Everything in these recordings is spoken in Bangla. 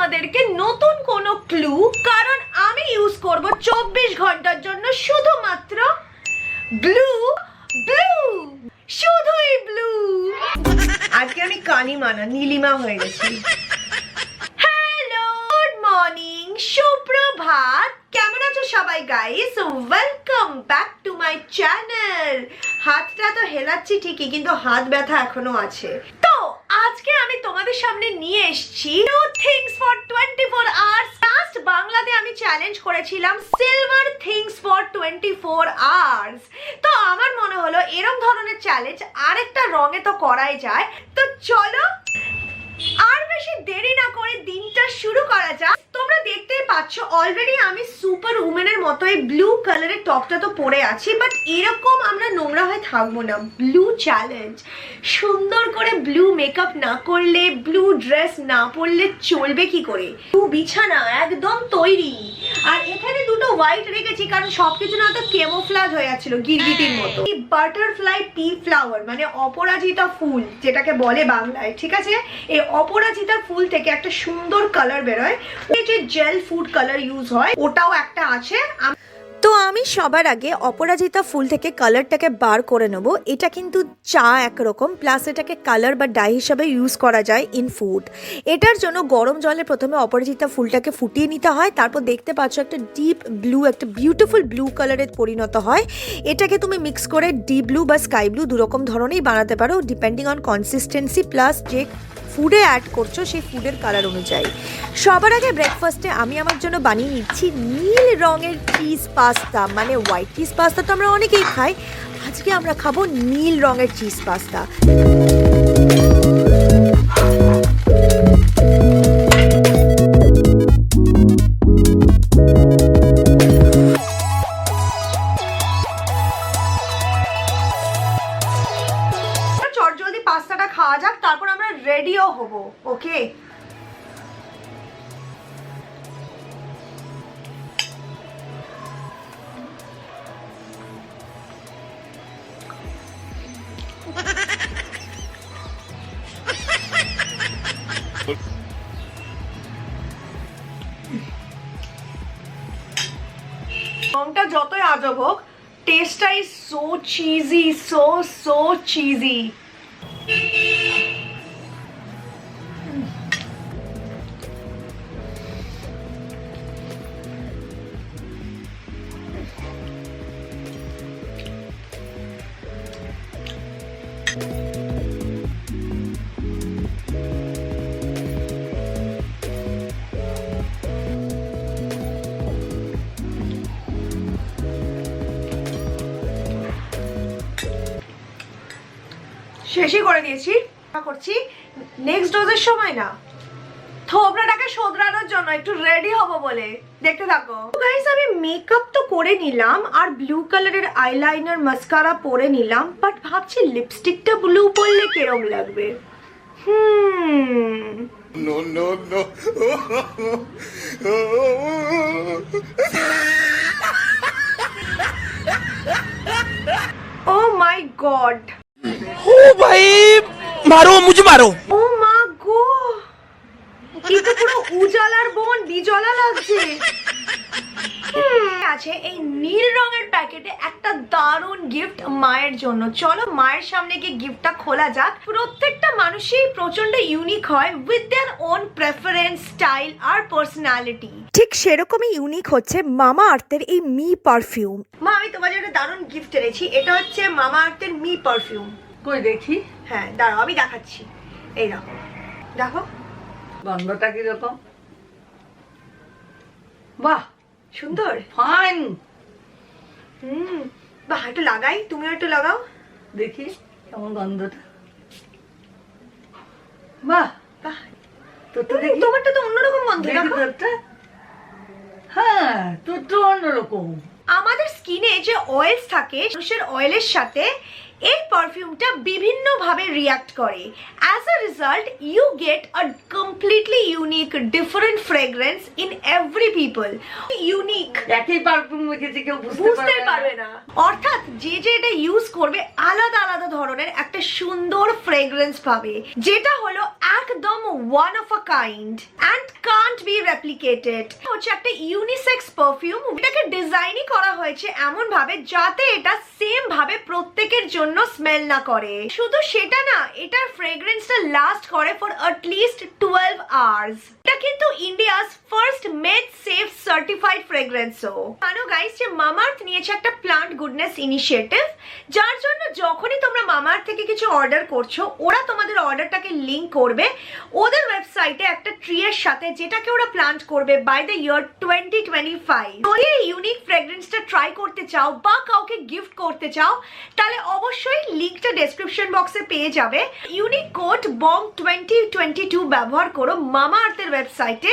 তোমাদেরকে নতুন কোনো ক্লু, কারণ আমি ইউজ করব 24 ঘন্টার জন্য শুধুমাত্র ব্লু ব্লু, শুধুই ব্লু। আজকে আমি কালিমা না নীলিমা হয়ে গেছি। হ্যালো, গুড মর্নিং, সুপ্রভাত, কেমন আছো সবাই guys? Welcome back to my channel. হাতটা তো হেলাচ্ছি ঠিকই, কিন্তু হাত ব্যথা এখনো আছে। তো আজকে আমি তোমাদের সামনে নিয়ে এসেছি new things for 24 hours. Last বাংলাতে আমি চ্যালেঞ্জ করেছিলাম সিলভার থিংস ফর 24 আওয়ার্স। তো আমার মনে হলো এরকম ধরনের চ্যালেঞ্জ আরেকটা রঙে তো করাই যায়। তো চলো আর বেশি দেরি না করে দিনটা শুরু করা যাক। তোমরা দেখতেই পাচ্ছ অলরেডি আমি সুপার উমেনের মতো এই ব্লু কালারের টপটা তো পরে আছি, বাট এরকম আমরা নোংরা হয়ে থাকবো না। ব্লু চ্যালেঞ্জ, সুন্দর করে ব্লু মেকআপ না করলে, ব্লু ড্রেস না পরলে চলবে কি করে? ব্লু বিছানা একদম তৈরি। আর এখানে দুটো হোয়াইট রেখেছি কারণ সবকিছু না তো কেমোফ্লাজ হয়ে যাচ্ছিল গিরগিটির মতো। এই বাটারফ্লাই পি ফ্লাওয়ার মানে অপরাজিতা ফুল যেটাকে বলে বাংলায়, ঠিক আছে? এই অপরাজিতা ফুল থেকে একটা সুন্দর কালার বেরোয়, যে জেল ফুড কালার ইউজ হয় ওটাও একটা আছে। তো আমি সবার আগে অপরাজিতা ফুল থেকে কালারটাকে বার করে নেব। এটা কিন্তু চা একরকম, প্লাস এটাকে কালার বা ডাই হিসাবে ইউজ করা যায় ইন ফুড। এটার জন্য গরম জলে প্রথমে অপরাজিতা ফুলটাকে ফুটিয়ে নিতে হয়, তারপর দেখতে পাচ্ছ একটা ডিপ ব্লু, একটা বিউটিফুল ব্লু কালারের পরিণত হয়। এটাকে তুমি মিক্স করে ডিপ ব্লু বা স্কাই ব্লু দুরকম ধরনেরই বানাতে পারো, ডিপেন্ডিং অন কনসিস্টেন্সি প্লাস যে ফুডে অ্যাড করছো সেই ফুডের কালার অনুযায়ী। সবার আগে ব্রেকফাস্টে আমি আমার জন্য বানিয়ে নিচ্ছি নীল রঙের চিজ পাস্তা। মানে হোয়াইট চিজ পাস্তা তো আমরা অনেকেই খাই, আজকে আমরা খাবো নীল রঙের চিজ পাস্তা। চটজলদি পাস্তাটা খাওয়া যাক, তারপর আমরা রেডিও হব। ওকে, রংটা যতই আজব হোক, টেস্টটা is so cheesy, so cheesy. শেষই করে দিয়েছি। করছি নেক্সট ডোজের সময় না, থোবড়াটাকে শোধরানোর জন্য একটু রেডি হব বলে। দেখতে থাকো গাইস। আমি মেকআপ তো করে নিলাম আর ব্লু কালারের আইলাইনার মাস্কারা পরে নিলাম, বাট ভাবছি লিপস্টিকটা ব্লু পরলে কেরম লাগবে। No, no, no. Oh my God. ओ भाई मारो मुझे मारो। Oh my God. এই তো পুরো উজালার বোন বিজলা লাগছে। আছে এই নীল রঙের প্যাকেটে একটা দারুণ গিফট মায়ের জন্য। চলো মায়ের সামনে গিয়ে গিফটটা খোলা যাক। প্রত্যেকটা মানুষই প্রচন্ড ইউনিক হয় with their own preference, style আর পার্সোনালিটি। ঠিক সেরকমই ইউনিক হচ্ছে মামা আর্থের এই মি পারফিউম। মা, আমি তোমার জন্য দারুণ গিফট এনেছি। এটা হচ্ছে মামা আর্থের মি পারফিউম। কই দেখি। হ্যাঁ দাঁড়াও, আমি দেখাচ্ছি। এই দেখো, দেখো গন্ধটা কিরকম। বাহ, সুন্দর, ফাইন। বাহ, একটু লাগাই, তুমিও একটু লাগাও দেখি কেমন গন্ধটা। বাহ বাহ, তোরটা দেখি। তোমারটা তো অন্যরকম গন্ধ। দেখি দেখো তোরটা। হ্যাঁ, তোরটা অন্যরকম। আমাদের স্কিনে যে অয়েলস থাকে, মানুষের অয়েলের সাথে এই পারফিউমটা বিভিন্ন ভাবে রিঅ্যাক্ট করে। As a result you get a completely unique different fragrance in every people. Unique, একই পারফিউম মেখেছে, কেউ বুঝতে পারবে না। অর্থাৎ যে যে এটা ইউজ করবে আলাদা আলাদা ধরনের একটা সুন্দর ফ্রেগ্রেন্স পাবে, যেটা হলো একদম one of a kind and can't be replicated. হচ্ছে একটা ইউনিসেক্স পারফিউম। এটাকে ডিজাইনই করা হয়েছে এমন ভাবে যাতে এটা সেম ভাবে প্রত্যেকের জন্য স্মেল না করে। শুধু সেটা না, এটার ফ্রেগ্রেন্সটা লাস্ট করে ফর অ্যাটলিস্ট 12 আওয়ার্স। এটা কিন্তু India's first made safe certified ফ্রেগ্রেন্সও। জানো গাইস যে মামাআর্থ নিয়েছে একটা প্লান্ট গুডনেস ইনিশিয়েটিভ, যার জন্য যখনই তোমরা মামাআর্থ থেকে কিছু অর্ডার করছো ওরা তোমাদের অর্ডারটাকে লিংক করবে ওদের ওয়েবসাইটে একটা ট্রি এর সাথে, যেটাকে ওরা প্লান্ট করবে বাই দ্য ইয়ার 2025। যদি এই ইউনিক ফ্রেগ্রেন্সটা ট্রাই করতে চাও বা কাউকে গিফট করতে চাও তাহলে অবশ্যই লিংকটা ডেসক্রিপশন বক্সে পেয়ে যাবে। ইউনিক কোড BONG 2022 ব্যবহার করো মামাআর্থের ওয়েবসাইটে,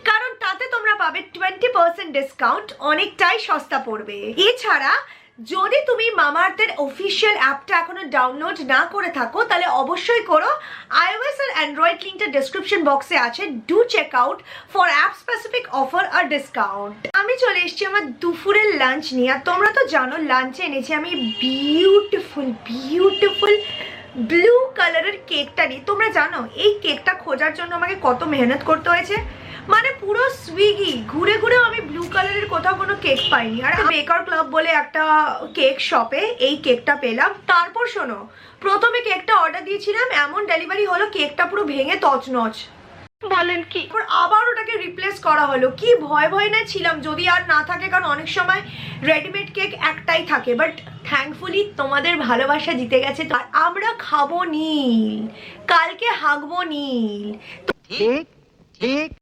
কারণ তাতে তোমরা পাবে 20% ডিসকাউন্ট, অনেকটাই সস্তা পড়বে। এছাড়া যদি তুমি মামাআর্থের অফিসিয়াল অ্যাপটা এখনো ডাউনলোড না করে থাকো তাহলে অবশ্যই করো। iOS আর অ্যান্ড্রয়েড লিংকটা ডেসক্রিপশন বক্সে আছে, do check out for app specific offer আর ডিসকাউন্ট। আমি চলে এসেছি আমার দুপুরের লাঞ্চ নিয়ে। আর তোমরা তো জানো লাঞ্চে এনেছি আমি বিউটিফুল ব্লু কালারের কেকটা নিয়ে। তোমরা জানো এই কেকটা খোঁজার জন্য আমাকে কত মেহনত করতে হয়েছে, মানে পুরো সুইগি ঘুরে ঘুরেও আমি ব্লু কালারের কোথাও কোনো কেক পাইনি। আর বেকার ক্লাব বলে একটা কেক শপে এই কেকটা পেলাম। তারপর শোনো, প্রথমে কেকটা অর্ডার দিয়েছিলাম, এমন ডেলিভারি হলো কেকটা পুরো ভেঙে তছনছ। বলেন কি? আবার ওটাকে রিপ্লেস করা হলো। কি ভয় ভয় না ছিলাম যদি আর না থাকে, কারণ অনেক সময় রেডিমেড কেক একটাই থাকে। বাট থ্যাঙ্কফুলি তোমাদের ভালোবাসা জিতে গেছে। আর আমরা খাবো নীল, কালকে হাগবো নীল।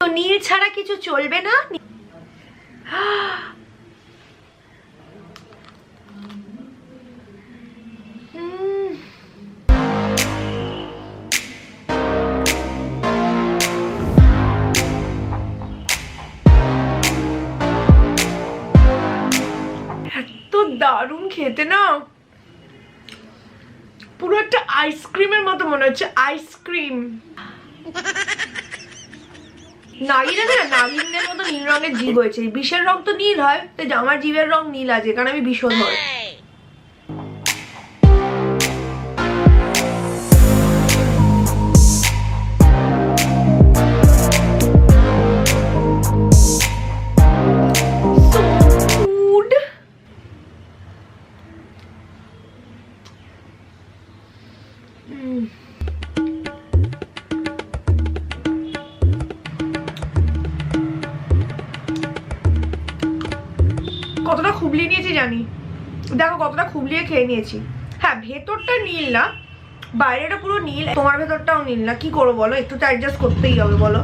তো নীল ছাড়া কিছু চলবে না। এত দারুণ খেতে না, পুরো একটা আইসক্রিমের মতো মনে হচ্ছে, আইসক্রিম। নাগিনদের মতো নীল রঙের জিভ হয়েছে। বিষের রং তো নীল হয়, তো আমার জিভের রং নীল আছে কারণ আমি বিষধর। কতটা খুবলিয়ে নিয়েছি জানি, দেখো কতটা খুবলিয়ে খেয়ে নিয়েছি। হ্যাঁ ভেতরটা নীল না, বাইরেটা পুরো নীল, তোমার ভেতরটাও নীল না। কি করবো বলো, একটু তো অ্যাডজাস্ট করতেই হবে বলো।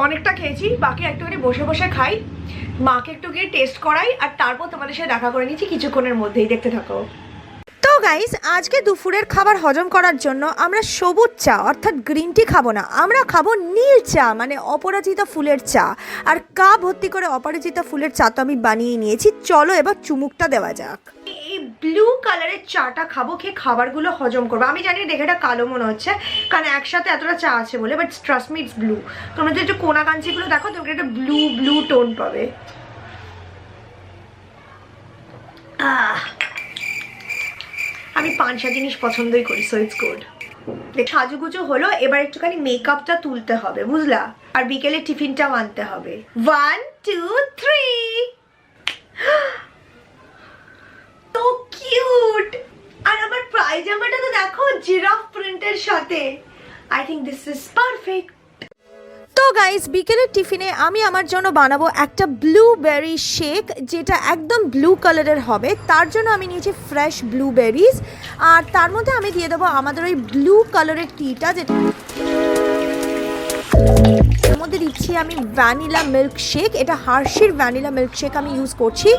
অনেকটা খেয়েছি, বাকি একটুখানি বসে বসে খাই, মাকে একটু গিয়ে টেস্ট করাই, আর তারপর তোমাদের সাথে দেখা করে নিচ্ছি কিছুক্ষণের মধ্যেই, দেখতে থাকো। তো গাইস আজকে দুপুরের খাবার হজম করার জন্য আমরা সবুজ চা অর্থাৎ গ্রিন টি খাবো না, আমরা খাবো নীল চা মানে অপরাজিতা ফুলের চা। আর কাপ ভর্তি করে অপরাজিতা ফুলের চা তো আমি বানিয়ে নিয়েছি। চলো এবার চুমুকটা দেওয়া যাক। এই ব্লু কালারের চাটা খাবো, খেয়ে খাবারগুলো হজম করবো। আমি জানি দেখে এটা কালো মনে হচ্ছে কারণ একসাথে এতটা চা আছে বলে, but trust me it's blue. তোমরা যদি কোনা কাঞ্চিগুলো দেখো তোমরা একটা ব্লু টোন পাবে। আমি পাঁচটা জিনিস পছন্দই করি, সো ইটস গুড। সাজুগুজু হলো, এবার একটুখানি মেকআপটা তুলতে হবে বুঝলা, আর বিকেলে টিফিনটাও আনতে হবে। 1 2 3 তো কিউট। আর আমার পায়জামাটা তো দেখো জিরাফ প্রিন্টের সাথে। I think this is perfect. তো গাইস বিকেলের টিফিনে আমি আমার জন্য বানাবো একটা ব্লুবেরি শেক, যেটা একদম ব্লু কালারের হবে। তার জন্য আমি নিয়েছি ফ্রেশ ব্লুবেরিজ, আর তার মধ্যে আমি দিয়ে দেবো আমাদের ওই ব্লু কালারের টিটা, যেটা এর মধ্যে দিচ্ছি আমি ভ্যানিলা মিল্কশেক। এটা হার্শির ভ্যানিলা মিল্কশেক আমি ইউজ করছি।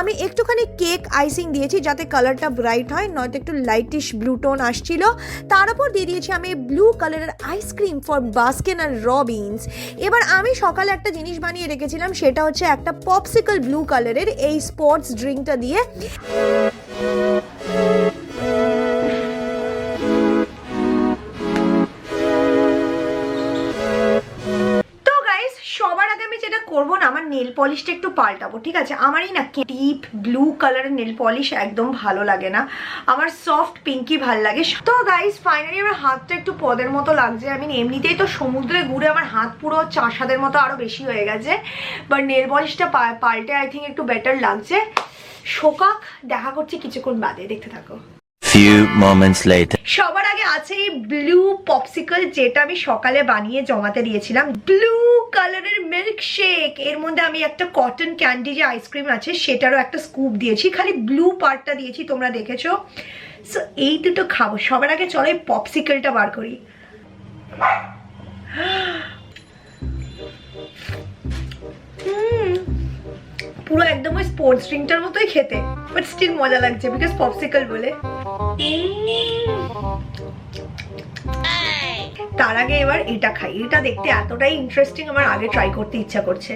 আমি একটুখানি কেক আইসিং দিয়েছি যাতে কালারটা ব্রাইট হয়, নয়তো একটু লাইটিশ ব্লু টোন আসছিল। তার উপর দিয়ে দিয়েছি আমি ব্লু কালারের ice cream for Baskin and Robbins. এবার আমি সকালে একটা জিনিস বানিয়ে রেখেছিলাম, সেটা হচ্ছে একটা পপসিকল ব্লু কালারের এই স্পোর্টস ড্রিঙ্কটা দিয়ে। সবার আগে আমি যেটা করবো না, আমার নেল পলিশটা একটু পাল্টাবো, ঠিক আছে? আমারই না ডিপ ব্লু কালারের নেল পলিশ একদম ভালো লাগে না, আমার সফট পিঙ্কি ভাল লাগে। তো গাইস ফাইনালি আমার হাতটা একটু পদের মতো লাগছে। আমি এমনিতেই তো সমুদ্রে ঘুরে আমার হাত পুরো চাষাদের মতো আরো বেশি হয়ে গেছে, বাট নেল পলিশটা পাল্টে আই থিঙ্ক একটু বেটার লাগছে। শোকাক, দেখা করছি কিছুক্ষণ বাদে, দেখতে থাকো। Few moments later. সবার আগে আছে এই ব্লু পপসিকল, যেটা আমি সকালে বানিয়ে জমাতে দিয়েছিলাম। ব্লু কালারের মিল্কশেক, এর মধ্যে আমি একটা কটন ক্যান্ডি যে আইসক্রিম আছে সেটারও একটা স্কুপ দিয়েছি, খালি ব্লু পার্টটা দিয়েছি, তোমরা দেখেছো। সো এই দুটো খাবো। সবার আগে চলো এই পপসিকলটা বার করি। পুরো একদম ওই স্পোর্টস ড্রিঙ্কটার মতোই খেতে, বাট স্টিল মজা লাগছে বিকজ পপসিকল বলে। তার আগে এবার এটা খাই, এটা দেখতে এতটাই ইন্টারেস্টিং আমার আগে ট্রাই করতে ইচ্ছা করছে।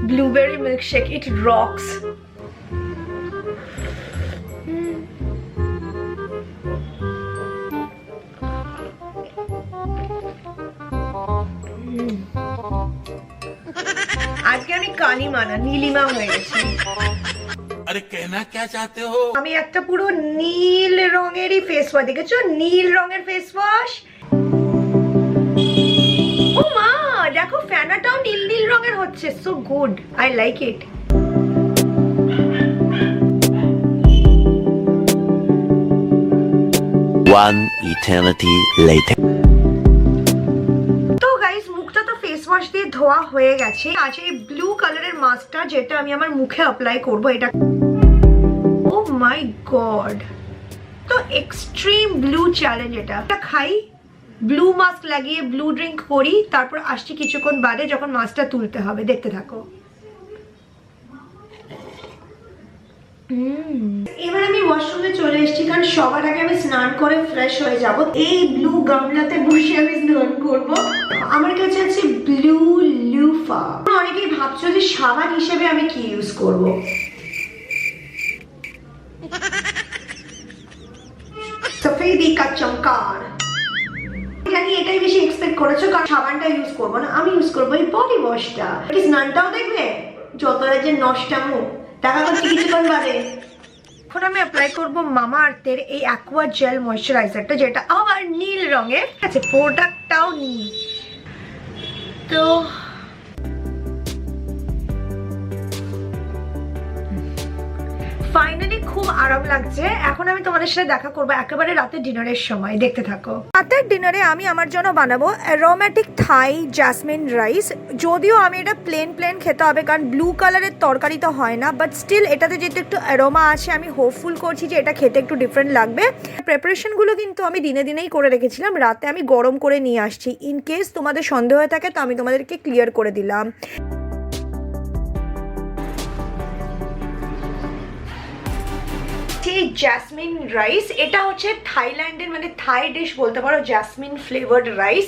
ব্লুবেরি মিল্কশেক, ইট রকস। আজকে আমি কালিমা না নীলিমা হয়ে গেছি। अरे कहना क्या चाहते हो? আমি একটা পুরো নীল রঙেরই ফেস ওয়াশ, দেখেছো? নীল রঙের ফেস ওয়াশ। ও মা, দেখো ফ্যানাটাও নীল নীল রঙের হচ্ছে। So good, I like it. One eternity later. তো গাইস মুখটা তো ফেস ওয়াশ দিয়ে ধোয়া হয়ে গেছে। আছে এই ব্লু কালারের মাস্কটা, যেটা আমি আমার মুখে অ্যাপ্লাই করব। এটা ও মাই গড, তো এক্সট্রিম ব্লু চ্যালেঞ্জ। এটা খাই, ব্লু মাস্ক লাগিয়ে ব্লু ড্রিঙ্ক করি, তারপর আসছি কিছুক্ষণ বাদে যখন মাস্কটা তুলতে হবে। দেখতে থাকো। এবার আমি ওয়াশরুমে চলে এসেছি, কারণ সবার আগে আমি স্নান করে ফ্রেশ হয়ে যাব। এই ব্লু গামলাতে বসে আমি স্নান করব। আমার কাছে আছে ব্লু লুফা। অনেকেই ভাবছো যে সাবান হিসেবে আমি কি ইউজ করব। সফেদি কা চমকার, জানি এটাই বেশি এক্সপেক্ট করেছো, কারণ সাবানটা ইউজ করবো না, আমি ইউজ করবো এই বডি ওয়াশটা। স্নানটাও দেখবে, যতটা যে নষ্টামো। দেখা করছি কিছুক্ষণ বাদে। এখন আমি অ্যাপ্লাই করবো মামাআর্থের এই অ্যাকোয়া জেল ময়শ্চারাইজারটা, যেটা আবার নীল রঙের আছে, প্রোডাক্টটাও নীল। তো ফাইনালি খুব আরাম লাগছে। এখন আমি তোমাদের সাথে দেখা করবো একেবারে রাতে ডিনারের সময়। দেখতে থাকো। রাতের ডিনারে আমি আমার জন্য বানাবো অ্যারোমেটিক থাই জাসমিন রাইস। যদিও আমি এটা প্লেন খেতে হবে, কারণ ব্লু কালারের তরকারি তো হয় না, বাট স্টিল এটাতে যেহেতু একটু অ্যারোমা আছে, আমি হোপফুল করছি যে এটা খেতে একটু ডিফারেন্ট লাগবে। প্রিপারেশনগুলো কিন্তু আমি দিনেই করে রেখেছিলাম, রাতে আমি গরম করে নিয়ে আসছি। ইন কেস তোমাদের সন্দেহ হয়ে থাকে তো আমি তোমাদেরকে ক্লিয়ার করে দিলাম। জাসমিন রাইস, এটা হচ্ছে থাইল্যান্ডের, মানে থাই ডিশ বলতে পারো, জাসমিন ফ্লেভার্ড রাইস।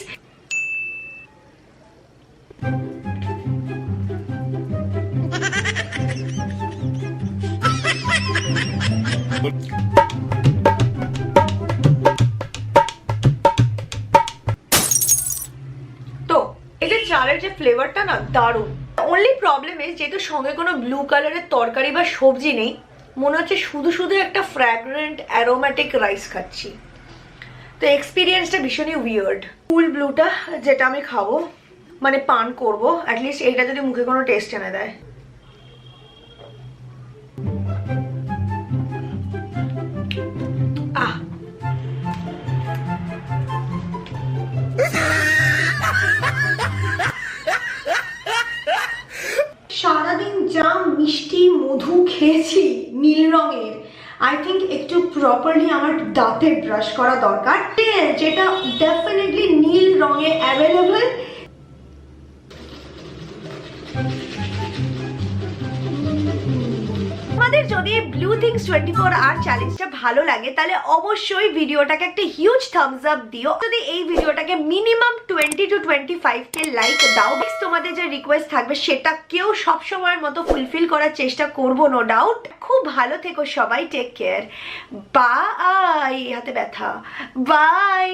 তো এটা চালের যে ফ্লেভারটা না দারুণ। অনলি প্রবলেম ইজ যেহেতু সঙ্গে কোনো ব্লু কালারের তরকারি বা সবজি নেই, মনে হচ্ছে শুধু একটা ফ্র্যাগ্রেন্ট অ্যারোমেটিক রাইস খাচ্ছি। তো এক্সপিরিয়েন্সটা ভীষণই উইয়ার্ড। ফুল ব্লুটা যেটা আমি খাবো, মানে পান করবো, অ্যাটলিস্ট এইটা যদি মুখে কোনো টেস্ট এনে দেয়। আহ, সারাদিন যা মিষ্টি মধু খেয়েছি নীল রঙের, আই থিঙ্ক একটু প্রপারলি আমার দাঁতে ব্রাশ করা দরকার, যেটা ডেফিনেটলি নীল রঙে অ্যাভেলেবল। তোমাদের যদি ব্লু থিংস 24 আওয়ার চ্যালেঞ্জটা ভালো লাগে তাহলে অবশ্যই ভিডিওটাকে একটা হিউজ থামস আপ দিও। যদি এই ভিডিওটাকে মিনিমাম 20 to 25 কে লাইক দাও, তোমাদের যে রিকোয়েস্ট থাকবে সেটা কেউ সব সময়ের মতো ফুলফিল করার চেষ্টা করব নো ডাউট। খুব ভালো থেকো সবাই, টেক কেয়ার, বাই, হাতে ব্যথা, বাই।